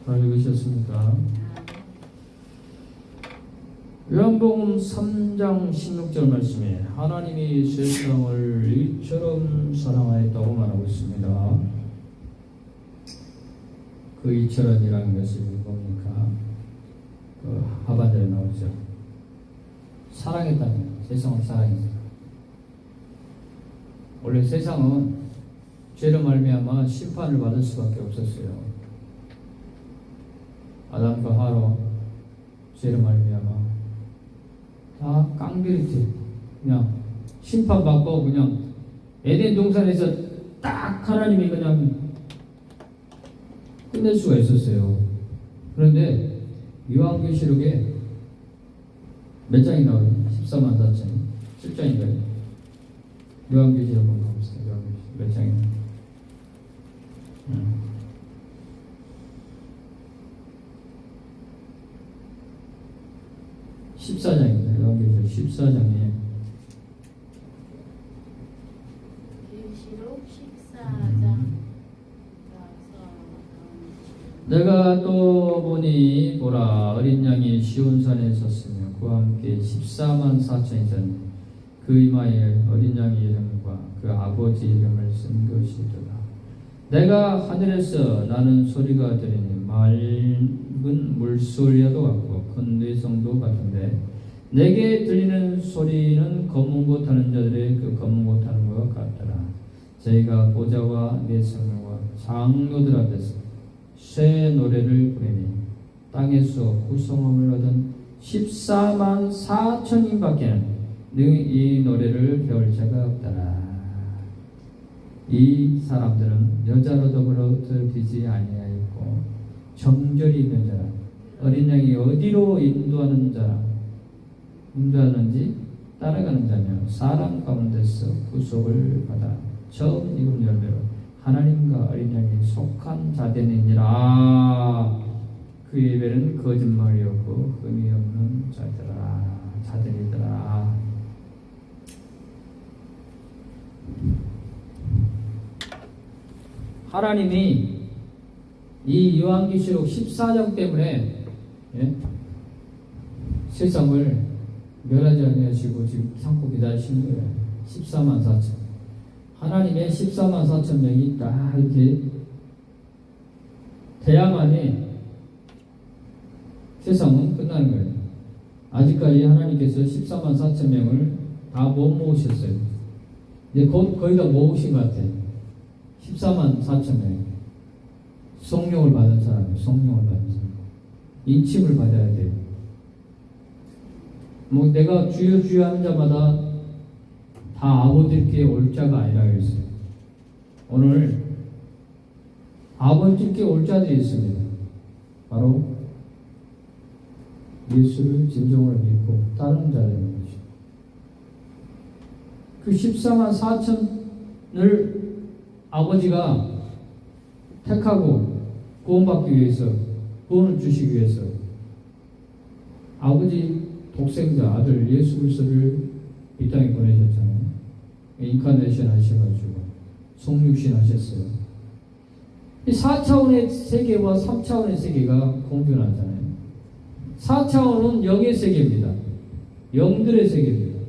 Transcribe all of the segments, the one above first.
다 읽으셨습니까? 요한복음 3장 16절 말씀에 하나님이 세상을 이처럼 사랑하였다고 말하고 있습니다. 그 이처럼이라는 것이 뭡니까? 그 하반절에 나오죠. 사랑했다는 거예요. 세상을 사랑했다. 원래 세상은 죄로 말미암아 심판을 받을 수밖에 없었어요. 아담과 하와 죄로 말미암아 다 깡비리티 그냥 심판받고 그냥 에덴 동산에서 딱 하나님이 그냥 끝낼 수가 있었어요. 그런데 요한계시록에 몇 장이 나와요? 14만 4천 7장인가요? 요한계시록 한번 가봅시다. 요한계시록 몇 장이나요? 14장입니다. 요한계시록 14장에 계시록 14장 내가 또 보니 보라 어린 양이 시온산에 섰으며 그와 함께 14만 4천이 전 그 이마에 어린 양의 이름과 그 아버지 이름을 쓴 것이더라. 내가 하늘에서 나는 소리가 들리니 맑은 물소리와도 같고 큰 뇌성도 같은데 내게 들리는 소리는 검은 고 타는 자들의 그 검은 고 타는 것과 같더라. 저희가 보좌와 뇌성과 장로들 앞에서 새 노래를 부르니 땅에서 구성함을 얻은 14만 4천인밖에는 이 노래를 배울 자가 없더라. 이 사람들은 여자로 더불어 들피지 아니하였고 정결이 있는 자라. 어린 양이 어디로 인도하는지 따라가는 자며 사람 가운데서 구속을 받아 처음 입은 열매로 하나님과 어린 양이 속한 자되느니라. 그 예배는 거짓말이었고 흠이 없는 자들이더라. 하나님이 이 요한계시록 14장 때문에 세상을 멸하지 아니하시고 지금 참고 기다리시는 거예요. 14만 4천. 하나님의 14만 4천 명이 딱 이렇게 돼야만이 세상은 끝나는 거예요. 아직까지 하나님께서 14만 4천 명을 다 못 모으셨어요. 이제 거의 다 모으신 것 같아요. 14만 4천 명. 성령을 받은 사람이에요. 성령을 받은 사람. 인침을 받아야 돼요. 뭐 내가 주여 주여 하는 자마다 다 아버지께 올 자가 아니라 그랬어요. 오늘 아버지께 올 자들이 있습니다. 바로 예수를 진정으로 믿고 따르는 자들인 것이죠. 그 14만 4천을 아버지가 택하고 구원받기 위해서, 구원을 주시기 위해서 아버지 독생자 아들 예수 그리스도를 이 땅에 보내셨잖아요. 인카네이션 하셔가지고 성육신 하셨어요. 이 4차원의 세계와 3차원의 세계가 공존하잖아요. 4차원은 영의 세계입니다. 영들의 세계입니다.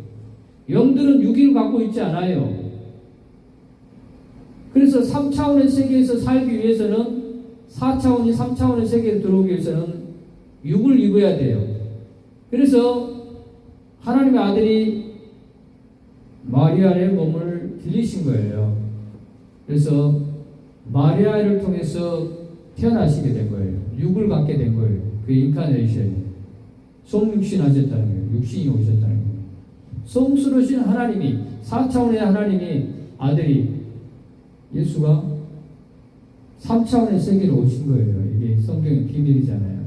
영들은 육인을 갖고 있지 않아요. 그래서 3차원의 세계에서 살기 위해서는 4차원이 3차원의 세계에 들어오기 위해서는 육을 입어야 돼요. 그래서 하나님의 아들이 마리아의 몸을 빌리신 거예요. 그래서 마리아를 통해서 태어나시게 된 거예요. 육을 갖게 된 거예요. 그 인카네이션이. 성육신 하셨다는 거예요. 육신이 오셨다는 거예요. 성스러우신 하나님이 4차원의 하나님이 아들이 예수가 3차원의 세계로 오신 거예요. 이게 성경의 비밀이잖아요.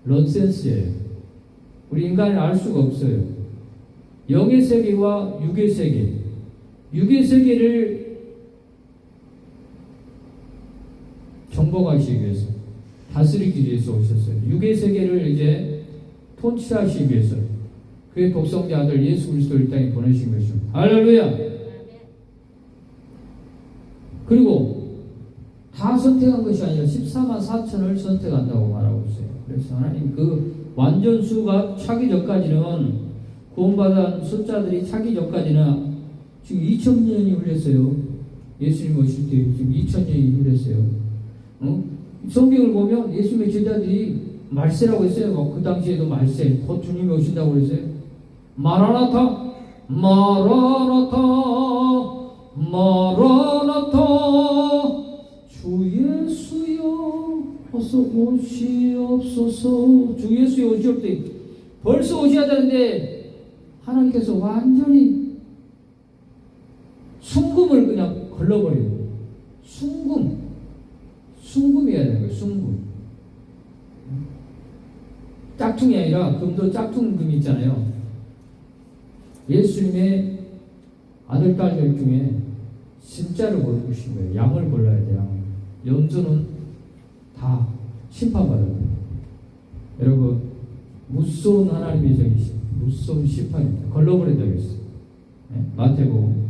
넌센스예요. 우리 인간이 알 수가 없어요. 영의 세계와 육의 세계. 육의 세계를 정복하시기 위해서, 다스리기 위해서 오셨어요. 육의 세계를 이제 통치하시기 위해서 그의 독생자 아들 예수 그리스도를 이 땅에 보내신 것입니다. 할렐루야. 그리고 다 선택한 것이 아니라 14만 4천을 선택한다고 말하고 있어요. 그래서 하나님 그 완전수가 차기 전까지는 구원받은 숫자들이 차기 전까지는 지금 2000년이 흘렸어요. 예수님 오실 때 지금 2000년이 흘렸어요. 성경을 보면 예수님의 제자들이 말세라고 했어요. 그 당시에도 말세, 곧 주님이 오신다고 그랬어요. 마라나타, 마라나타, 마라나타, 주 예수여 어서 오시옵소서. 주 예수여 오시옵소서. 벌써 오셔야 되는데 하나님께서 완전히 순금을 그냥 걸러버려요. 순금이어야 되는 거예요. 순금. 짝퉁이 아니라 금도 짝퉁금 있잖아요. 예수님의 아들, 딸들 중에 진짜를 고르신 거예요. 양을 골라야 돼요. 염소는 다 심판받아요. 여러분, 무서운 하나님의 정이신 무서운 심판입니다. 걸러버린다고 했어요. 네? 마태복음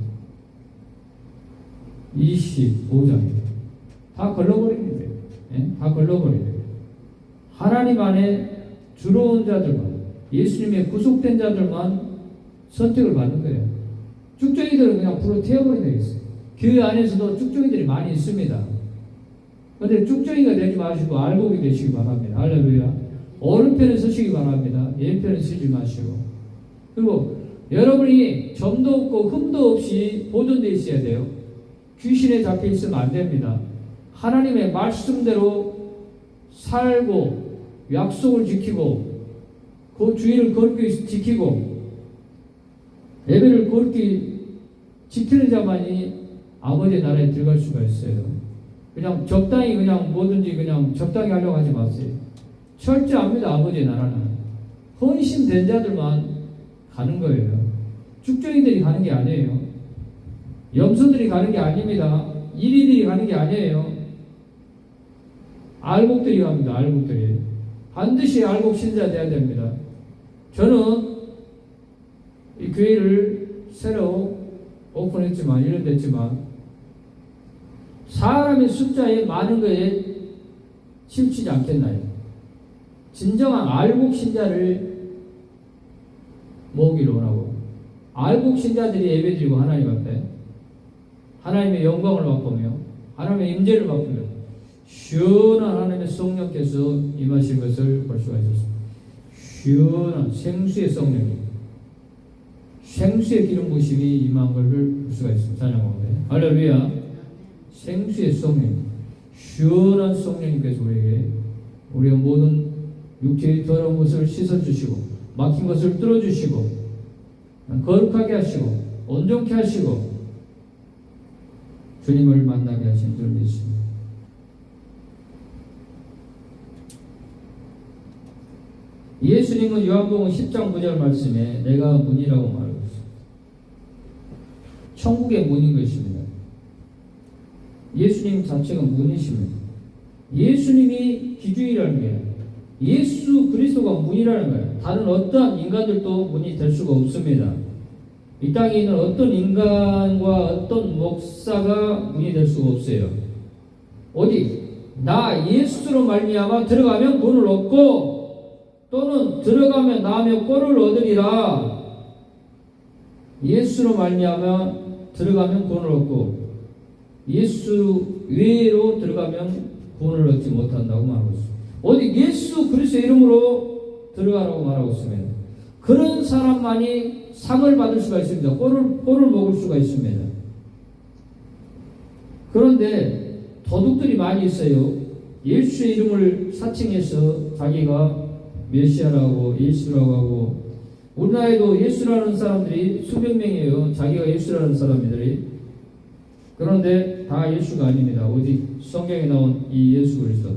25장입니다. 다 걸러버립니다. 네? 다 걸러버려요. 하나님 안에 들어온 자들만, 예수님의 구속된 자들만 선택을 받는 거예요. 쭉정이들은 그냥 불어 태워버린다 했어요. 교회 안에서도 쭉정이들이 많이 있습니다. 그런데 쭉정이가 되지 마시고 알곡이 되시기 바랍니다. 할렐루야. 오른편에 서시기 바랍니다. 왼편에 서지 마시고. 그리고 여러분이 점도 없고 흠도 없이 보존되어 있어야 돼요. 귀신에 잡혀 있으면 안 됩니다. 하나님의 말씀대로 살고 약속을 지키고 그 주의를 거룩히 지키고 예배를 거룩히 지키는 자만이 아버지의 나라에 들어갈 수가 있어요. 그냥 적당히 그냥 뭐든지 그냥 적당히 하려고 하지 마세요. 철저합니다. 아버지의 나라는 헌신된 자들만 가는 거예요. 쭉정이들이 가는 게 아니에요. 염소들이 가는 게 아닙니다. 이리들이 가는 게 아니에요. 알곡들이 갑니다. 알곡들이 반드시 알곡 신자 돼야 됩니다. 저는 이 교회를 새로 오픈했지만 1년 됐지만 사람의 숫자에 많은 거에 치우치지 않겠나요? 진정한 알곡 신자를 모으기를 원하고 알곡 신자들이 예배드리고 하나님 앞에 하나님의 영광을 맛보며 하나님의 임재를 맛보며 시원한 하나님의 성령께서 임하실 것을 볼 수가 있었습니다. 시원한 생수의 성령이 생수의 기름 부심이 임한 것을 볼 수가 있습니다. 찬양하는데 할렐루야. 생수의 성령, 시원한 성령님께서 우리의 모든 육체의 더러운 것을 씻어주시고 막힌 것을 뚫어주시고 거룩하게 하시고 온전케 하시고 주님을 만나게 하신 줄 믿습니다. 예수님은 요한복음 10장 9절 말씀에 내가 문이라고 말하고 있습니다. 천국의 문인 것입니다. 예수님 자체가 문이십니다. 예수님이 기준이라는 거예요. 예수 그리스도가 문이라는 거예요. 다른 어떠한 인간들도 문이 될 수가 없습니다. 이 땅에 있는 어떤 인간과 어떤 목사가 문이 될 수가 없어요. 어디? 나 예수로 말미암아 들어가면 구원을 얻고 또는 들어가면 나며 꼴을 얻으리라. 예수로 말미암아 들어가면 구원을 얻고 예수 외로 들어가면 구원을 얻지 못한다고 말하고 있습니다. 어디 예수 그리스도 이름으로 들어가라고 말하고 있습니다. 그런 사람만이 상을 받을 수가 있습니다. 꼴을 먹을 수가 있습니다. 그런데 도둑들이 많이 있어요. 예수의 이름을 사칭해서 자기가 메시아라고 예수라고 하고 우리나라에도 예수라는 사람들이 수백 명이에요. 자기가 예수라는 사람들이. 그런데 다 예수가 아닙니다. 어디 성경에 나온 이 예수 그리스도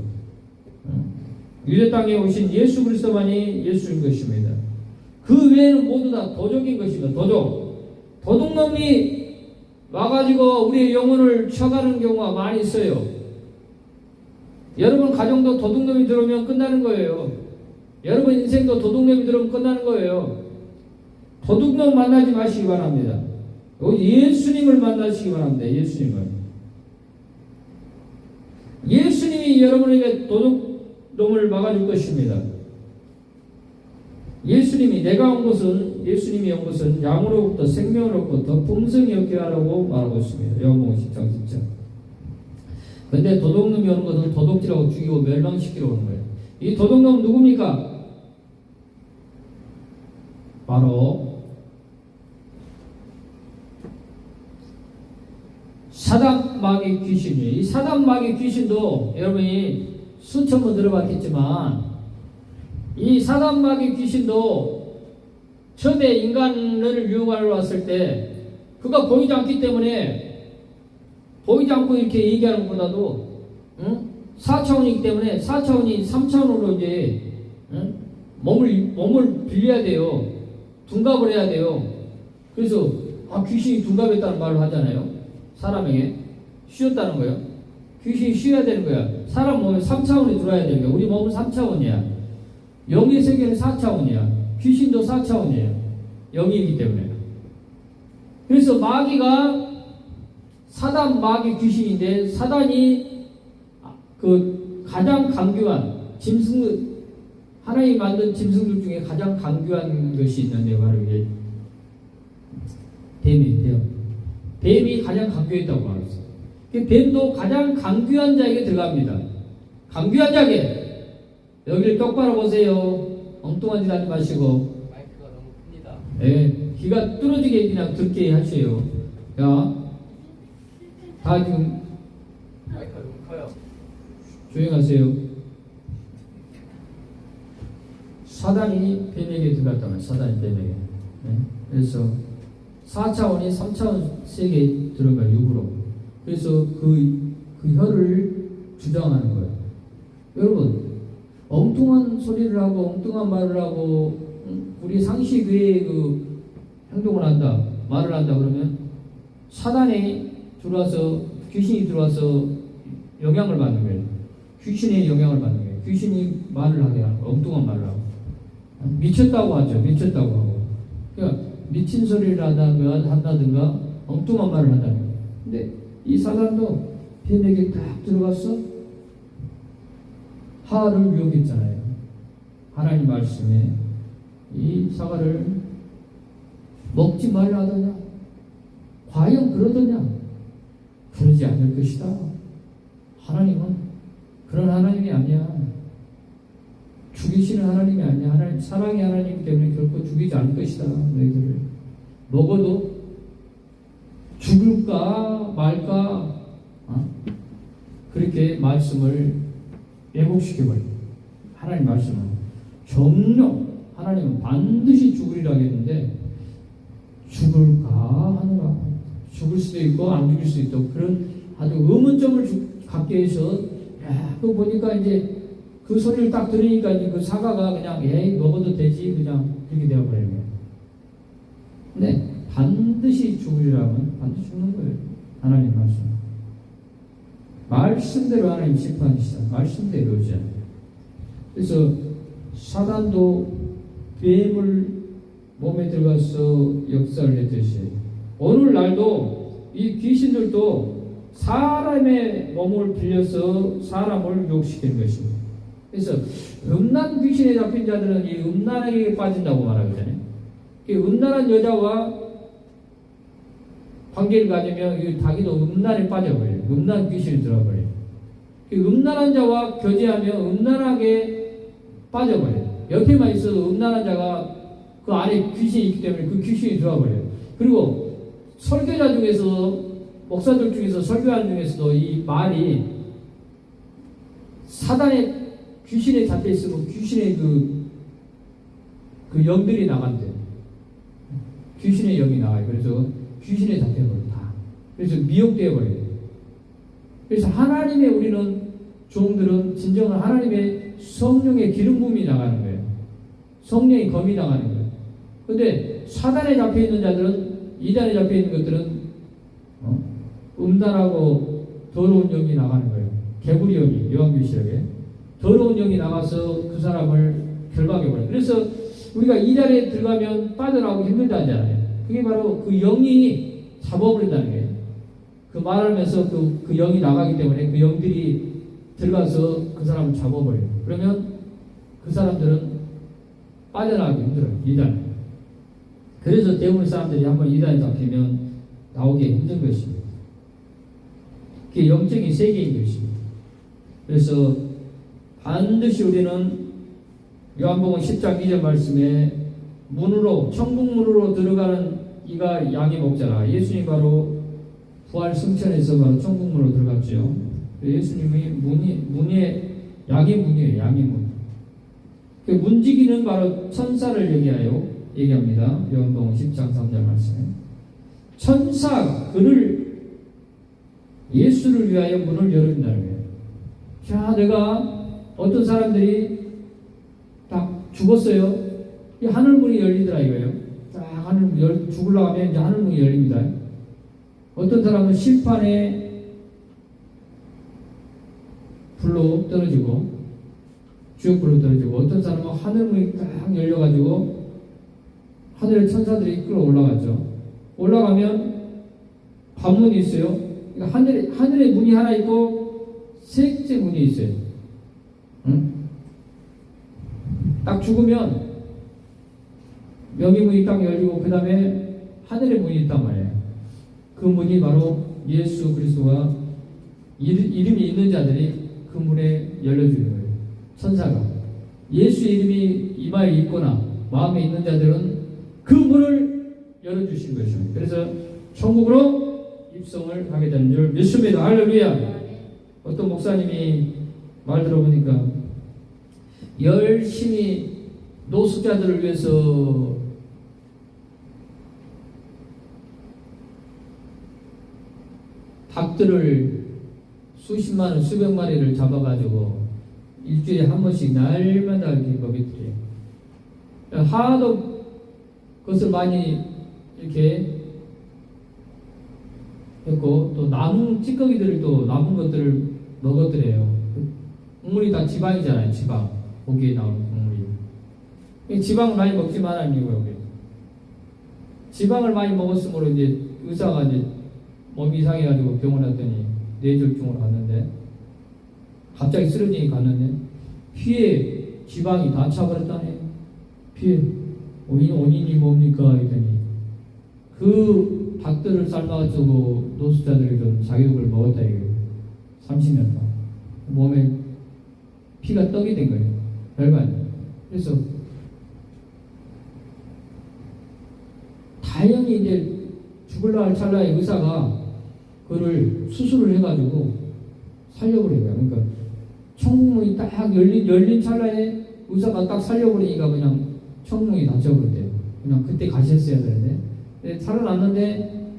유대 땅에 오신 예수 그리스도만이 예수인 것입니다. 그 외에는 모두 다 도적인 것입니다. 도둑놈이 와가지고 우리의 영혼을 쳐가는 경우가 많이 있어요. 여러분 가정도 도둑놈이 들어오면 끝나는 거예요. 여러분 인생도 도둑놈이 들어오면 끝나는 거예요. 도둑놈 만나지 마시기 바랍니다. 예수님을 만나시기 바랍니다. 예수님을. 예수님이 여러분에게 도둑놈을 막아줄 것입니다. 예수님이 온 것은 양으로부터 생명으로부터 더 풍성히 얻게 하라고 말하고 있습니다. 요한복음 10장 10절. 근데 도둑놈이 오는 것은 도둑질하고 죽이고 멸망시키러 오는 거예요. 이 도둑놈은 누굽니까? 바로 사단 마귀 귀신이에요. 이 사단 마귀 귀신도 여러분이 수천 번 들어봤겠지만 이 사단 마귀 귀신도 처음에 인간을 유혹하러 왔을 때 그가 보이지 않기 때문에 보이지 않고 이렇게 얘기하는 것보다도 4차원이기 때문에 4차원이 3차원으로 이제 몸을 빌려야 돼요. 둔갑을 해야 돼요. 그래서 귀신이 둔갑했다는 말을 하잖아요. 사람에게 쉬었다는 거예요. 귀신이 쉬어야 되는 거야. 사람 몸에 3차원이 들어와야 되는 거야. 우리 몸은 3차원이야. 영의 세계는 4차원이야. 귀신도 4차원이에요. 영이기 때문에. 그래서 마귀가 사단 마귀 귀신인데 사단이 그 가장 강교한 하나님이 만든 짐승들 중에 가장 강교한 것이 있는데 바로 이게 뱀이에요. 뱀이 가장 강교했다고 말했어요. 뱀도 가장 강교한 자에게 들어갑니다. 강교한 자에게 여기를 똑바로 보세요. 엉뚱한 짓 하지 마시고. 마이크가 너무 큽니다. 네, 귀가 뚫어지게 그냥 듣게 하세요. 야, 다 지금 마이크가 너무 커요. 조용하세요. 사단이 뱀에게 들어갔다면 사단이 뱀에게. 네? 그래서 4차원이 3차원 세계에 들어가 육으로. 그래서 그 혀를 주장하는 거예요. 여러분, 엉뚱한 소리를 하고 엉뚱한 말을 하고 우리 상식 외에 그 행동을 한다, 말을 한다 그러면 사단이 들어와서 귀신이 들어와서 영향을 받는 거예요. 귀신의 영향을 받는 거예요. 귀신이 말을 하게 하는 거예요. 엉뚱한 말을 하고 미쳤다고 하죠. 미쳤다고 하고. 그러니까 미친 소리를 한다든가 엉뚱한 말을 한다는 거예요. 근데 이 사단도 뱀에게 딱 들어가서 하를 유혹했잖아요. 하나님 말씀에 이 사과를 먹지 말라 하더냐? 과연 그러더냐? 그러지 않을 것이다. 하나님은 그런 하나님이 아니야. 죽이시는 하나님이 아니야. 하나님 사랑의 하나님이기 때문에 결코 죽이지 않을 것이다. 너희들을 먹어도 죽을까 말까 그렇게 말씀을 왜곡시켜버려요. 하나님 말씀은 정령 하나님은 반드시 죽으리라 했는데 죽을까 하느라 죽을 수도 있고 안 죽일 수도 있고 그런 아주 의문점을 갖게 해서 그거 보니까 이제 그 소리를 딱 들으니까 이제 그 사과가 그냥 에이 먹어도 되지 그냥 그렇게 되어버리는 거예요. 근데 반드시 죽으리라면 반드시 죽는 거예요. 하나님 말씀. 말씀대로 하나님 심판이시다. 말씀대로죠. 그래서 사단도 뱀을 몸에 들어가서 역사를 했듯이 오늘날도 이 귀신들도 사람의 몸을 빌려서 사람을 유혹시키는 것입니다. 그래서 음란 귀신에 잡힌 자들은 이 음란에게 빠진다고 말하거든요. 음란한 여자와 관계를 가지면 이 자기도 음란에 빠져버려요. 음란 귀신이 들어버려요. 음란한 자와 교제하면 음란하게 빠져버려요. 옆에만 있어도 음란한 자가 그 안에 귀신이 있기 때문에 그 귀신이 들어버려요. 그리고 설교자 중에서 목사들 중에서 설교하는 중에서도 이 말이 사단의 귀신에 잡혀 있으면 귀신의 그 영들이 나간대요. 귀신의 영이 나와요. 그래서 귀신에 잡혀버려요. 다. 그래서 미혹되어 버려요. 그래서 하나님의 우리는 종들은 진정한 하나님의 성령의 기름 부음이 나가는 거예요. 성령의 검이 나가는 거예요. 근데 사단에 잡혀 있는 자들은 이단에 잡혀 있는 것들은 음란하고 더러운 영이 나가는 거예요. 개구리 영이 요한계시록에 더러운 영이 나가서 그 사람을 결박해버려요. 그래서 우리가 이단에 들어가면 빠져나오기 힘들다 하잖아요. 그게 바로 그 영이 잡아버린다는 거예요. 그 말하면서 그 영이 나가기 때문에 그 영들이 들어가서 그 사람을 잡아버려요. 그러면 그 사람들은 빠져나가기 힘들어요. 이단. 그래서 대부분 사람들이 한번 이단에 잡히면 나오기 힘든 것입니다. 그게 영적인 세계인 것입니다. 그래서 반드시 우리는 요한복음 10장 2절 말씀에 문으로 천국 문으로 들어가는 이가 양의 목자라. 예수님 바로 부활 승천에서 바로 천국 문으로 들어갔죠. 예수님이 문의 양의 문이에요. 양의 문. 그 문지기는 바로 천사를 얘기합니다. 요한복음 10장 3절 말씀에 천사 그를 예수를 위하여 문을 열어준다는 거예요. 자, 내가 어떤 사람들이 다 죽었어요. 이 하늘문이 열리더라 이거예요. 딱 하늘 죽으려고 하면 이제 하늘문이 열립니다. 어떤 사람은 심판에 불로 떨어지고 지옥불로 떨어지고 어떤 사람은 하늘문이 딱 열려가지고 하늘의 천사들이 끌어 올라가죠. 올라가면 관문이 있어요. 그러니까 하늘에 문이 하나 있고 세 개째 문이 있어요. 응? 딱 죽으면 명의문이 딱 열리고 그 다음에 하늘의 문이 있단 말이에요. 그 문이 바로 예수 그리스도가 이름이 있는 자들이 그 문에 열려주는 거예요. 천사가 예수의 이름이 이마에 있거나 마음에 있는 자들은 그 문을 열어주신 것입니다. 그래서 천국으로 입성을 하게 되는 줄 믿습니다. 할렐루야. 어떤 목사님이 말 들어보니까 열심히 노숙자들을 위해서 닭들을 수십만 원, 수백 마리를 잡아가지고 일주일에 한 번씩 날마다 이렇게 먹이더래요. 하도 그것을 많이 이렇게 했고 또 남은 찌꺼기들을 또 남은 것들을 먹었더래요. 국물이 다 지방이잖아요. 지방. 고기에 나오는 국물이. 지방을 많이 먹지 말라는 이유가 여기. 지방을 많이 먹었으므로 이제 의사가 이제 몸이 이상해가지고 병원 왔더니 뇌졸중으로 갔는데 갑자기 쓰러지니 갔는데 피에 지방이 다 차버렸다네. 피에 원인이 뭡니까? 했더니 그 닭들을 삶아가지고 노숙자들이 좀 자기독을 먹었다 이거예요. 30년 동안 몸에 피가 떡이 된 거예요. 별거 아니에요. 그래서 다행히 이제 죽으려 할 찰나에 의사가 그를 수술을 해가지고 살려버려요. 그러니까 천국문이 딱 열린 찰나에 의사가 딱 살려버리니까 그냥 천국문이 닫혀버렸대요. 그냥 그때 가셨어야 되는데. 근데 살아났는데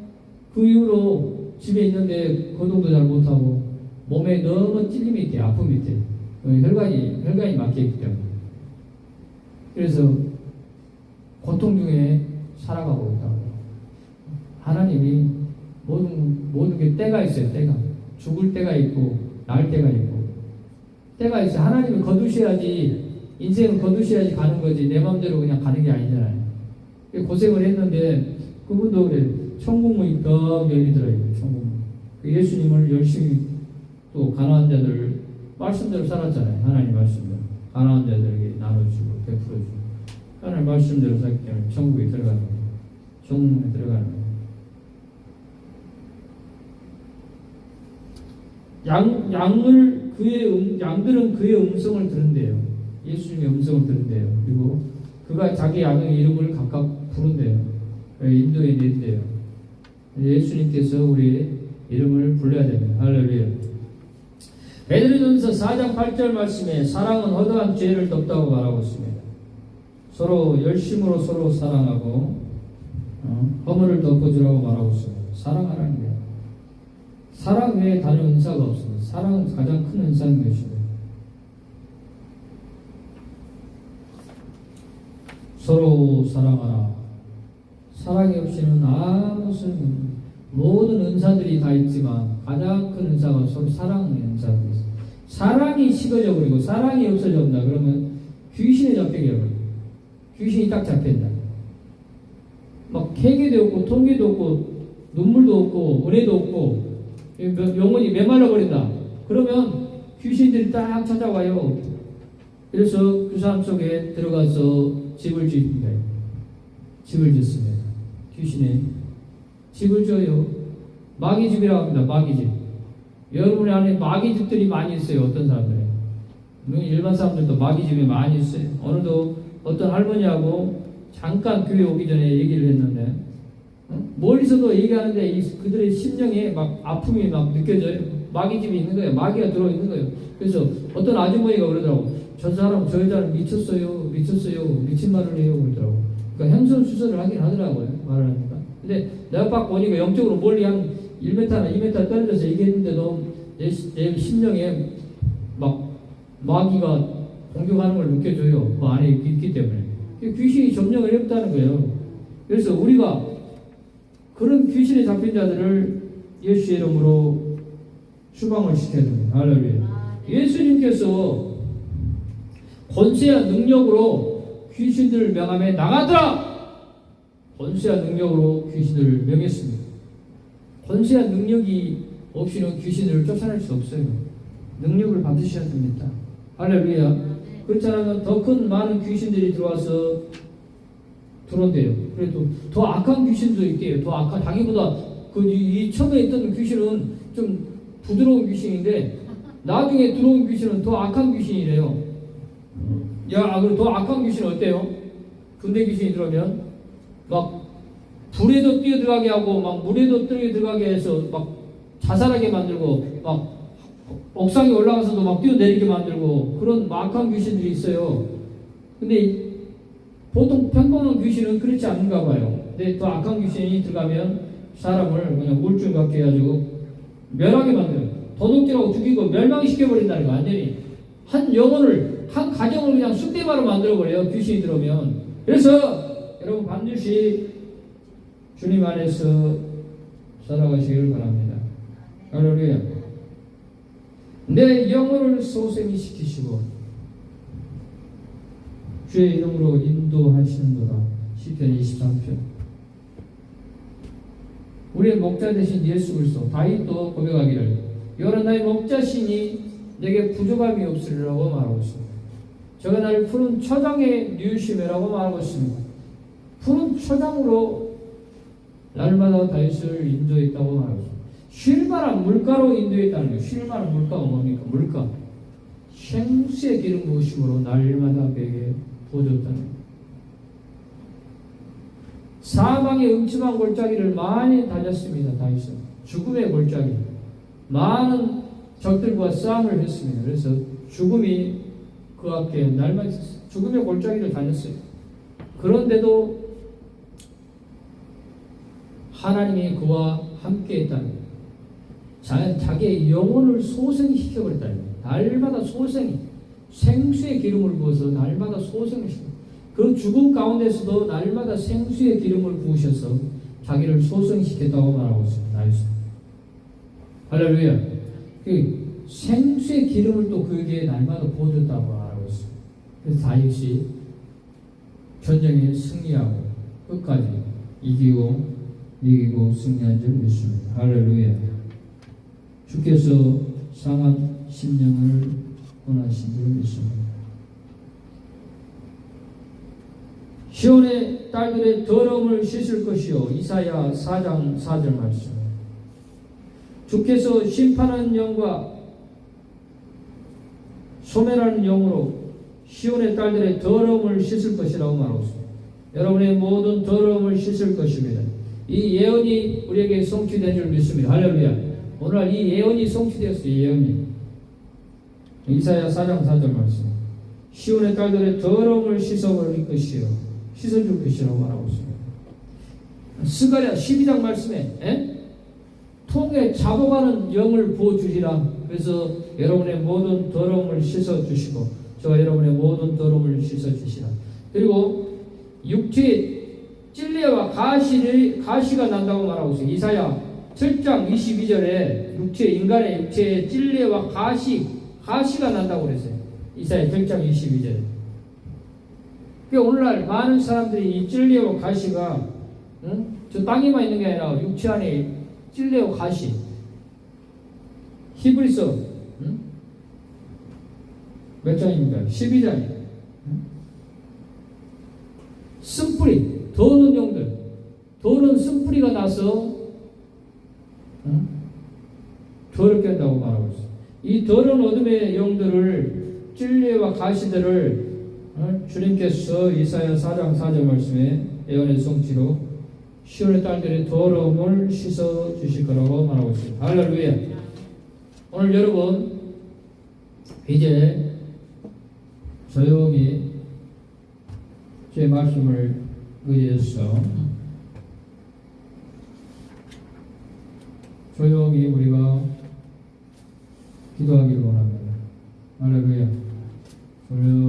그 이후로 집에 있는데 거동도 잘 못하고 몸에 너무 찔림이 있대. 아픔이 있대. 혈관이 막혀있기 때문에. 그래서 고통 중에 살아가고 있다고. 하나님이 모든 게 때가 있어요. 때가. 죽을 때가 있고 날 때가 있고 때가 있어요. 하나님이 거두셔야지 인생을 거두셔야지 가는 거지 내 마음대로 그냥 가는 게 아니잖아요. 고생을 했는데 그분도 그래. 천국문이 딱 열리더라고요. 천국문. 예수님을 열심히 또 가난한 자들 말씀대로 살았잖아요. 하나님 말씀대로. 가난한 자들에게 나눠주고 베풀어주고 하나님 말씀대로 살기 때문에 천국에 들어가는 거예요. 천국문에 들어가는 거예요. 양들은 그의 음성을 들은대요. 예수님의 음성을 들은대요. 그리고 그가 자기 양의 이름을 각각 부른대요. 인도에 낸대요. 예수님께서 우리의 이름을 불러야 됩니다. 할렐루야. 베드로전서 4장 8절 말씀에 사랑은 허다한 죄를 덮다고 말하고 있습니다. 서로 열심으로 서로 사랑하고 허물을 덮어주라고 말하고 있습니다. 사랑하라는 거예요. 사랑 외에 다른 은사가 없습니다. 사랑은 가장 큰 은사인 것입니다. 서로 사랑하라. 사랑이 없이는 아무 소용없습니다. 모든 은사들이 다 있지만 가장 큰 은사가 서로 사랑의 은사가 있습니다. 사랑이 식어져 버리고 사랑이 없어져 온다 그러면 귀신에 잡히게 해버려요. 귀신이 딱 잡힌다. 막 회개도 없고 통계도 없고 눈물도 없고 은혜도 없고 영혼이 메말라 버린다. 그러면 귀신들이 딱 찾아와요. 그래서 그 사람 속에 들어가서 집을 짓습니다. 집을 짓습니다. 귀신이 집을 져요. 마귀집이라고 합니다. 마귀집. 여러분의 안에 마귀집들이 많이 있어요. 어떤 사람들이. 일반 사람들도 마귀집이 많이 있어요. 오늘도 어떤 할머니하고 잠깐 교회 오기 전에 얘기를 했는데 멀리서도 얘기하는데 그들의 심령에 막 아픔이 막 느껴져요. 마귀집이 있는 거예요. 마귀가 들어있는 거예요. 그래서 어떤 아주머니가 그러더라고. 저 사람, 저 여자는 미쳤어요. 미친 말을 해요. 그러더라고. 그러니까 행선수설을 하긴 하더라고요. 말을 하니까. 근데 내가 딱 보니까 영적으로 멀리 한 1m나 2m 떨어져서 얘기했는데도 내 심령에 막 마귀가 공격하는 걸 느껴져요. 그 안에 있기 때문에. 귀신이 점령을 했다는 거예요. 그래서 우리가 그런 귀신에 잡힌 자들을 예수의 이름으로 추방을 시켜야 됩니다. 할렐루야. 예수님께서 권세와 능력으로 귀신들을 명함에 나가더라! 권세와 능력으로 귀신들을 명했습니다. 권세와 능력이 없이는 귀신들을 쫓아낼 수 없어요. 능력을 받으셔야 됩니다. 할렐루야. 그렇지 않으면 더 큰 많은 귀신들이 들어와서 들어온대요. 그래도 더 악한 귀신도 있대요. 더 악한, 자기보다 이 처음에 있던 귀신은 좀 부드러운 귀신인데 나중에 들어온 귀신은 더 악한 귀신이래요. 그리고 더 악한 귀신은 어때요? 군대 귀신이 들어오면 막 불에도 뛰어 들어가게 하고 막 물에도 뛰어 들어가게 해서 막 자살하게 만들고 막 옥상에 올라가서도 막 뛰어내리게 만들고 그런 악한 귀신들이 있어요. 근데 보통 평범한 귀신은 그렇지 않은가 봐요. 근데 더 악한 귀신이 들어가면 사람을 그냥 우울증 갖게 해가지고 멸하게 만들어요. 도둑질하고 죽이고 멸망시켜버린다는 거. 완전히 한 영혼을, 한 가정을 그냥 쑥대바로 만들어버려요. 귀신이 들어오면. 그래서 여러분 반드시 주님 안에서 살아가시기를 바랍니다. 할렐루야. 내 영혼을 소생이 시키시고 주의 이름으로 인도하시는도다. 시편 23편. 우리의 목자 되신 예수 그리스도 다윗도 고백하기를 여러 나의 목자시니 내게 부족함이 없으리라고 말하고 있습니다. 저가 나를 푸른 초장에 누우시매라고 말하고 있습니다. 푸른 초장으로 날마다 다윗을 인도했다고 말하고 있습니다. 쉴만한 물가로 인도했다는 거예요. 쉴만한 물가가 뭡니까? 물가. 생수의 기름 부으심으로 날마다 그에게 부어줬다는 거예요. 사망의 음침한 골짜기를 많이 다녔습니다. 다윗은 죽음의 골짜기, 많은 적들과 싸움을 했습니다. 그래서 죽음이 그 앞에 날마다 죽음의 골짜기를 다녔어요. 그런데도 하나님이 그와 함께했다는 거예요. 자기의 영혼을 소생시켜버렸다는 거예요. 날마다 소생이, 생수의 기름을 부어서 날마다 소생을 시켜요. 그 죽음 가운데서도 날마다 생수의 기름을 부으셔서 자기를 소생시켰다고 말하고 있습니다. 할렐루야. 그 생수의 기름을 또 그에게 날마다 부어줬다고 말하고 있습니다. 그래서 다윗이 전쟁에 승리하고 끝까지 이기고 승리한 줄 믿습니다. 할렐루야. 주께서 상한 심령을 원하신 줄 믿습니다. 시온의 딸들의 더러움을 씻을 것이요. 이사야 4장 4절 말씀. 주께서 심판하는 영과 소멸하는 영으로 시온의 딸들의 더러움을 씻을 것이라고 말하고 있습니다. 여러분의 모든 더러움을 씻을 것입니다. 이 예언이 우리에게 성취된 줄 믿습니다. 할렐루야. 오늘 이 예언이 성취되었어요. 이 예언이. 이사야 4장 4절 말씀. 시온의 딸들의 더러움을 씻어버릴 것이요. 씻어줄 것이라고 말하고 있습니다. 스가랴 12장 말씀에 통에 잡아가는 영을 부어주시라. 그래서 여러분의 모든 더러움을 씻어주시고 저와 여러분의 모든 더러움을 씻어주시라. 그리고 육체에 찔레와 가시가 난다고 말하고 있어요. 이사야 7장 22절에 인간의 육체에 찔레와 가시가 난다고 그랬어요. 이사야 7장 22절에. 오늘날 많은 사람들이 이 찔레와 가시가 저 땅에만 있는 게 아니라 육체 안에 찔레와 가시, 히브리서 몇 장입니까? 12장이에요. 쓴뿌리, 더러운 영들, 더러운 쓴뿌리가 나서 더럽게 한다고 말하고 있어요. 이 더러운 어둠의 영들을, 찔레와 가시들을 주님께서 이사야 4장 4절 말씀에 예언의 성취로 시온의 딸들의 더러움을 씻어 주실 거라고 말하고 있습니다. 할렐루야. 오늘 여러분 이제 조용히 제 말씀을 의해서 조용히 우리가 기도하기를 원합니다. 할렐루야. 조용히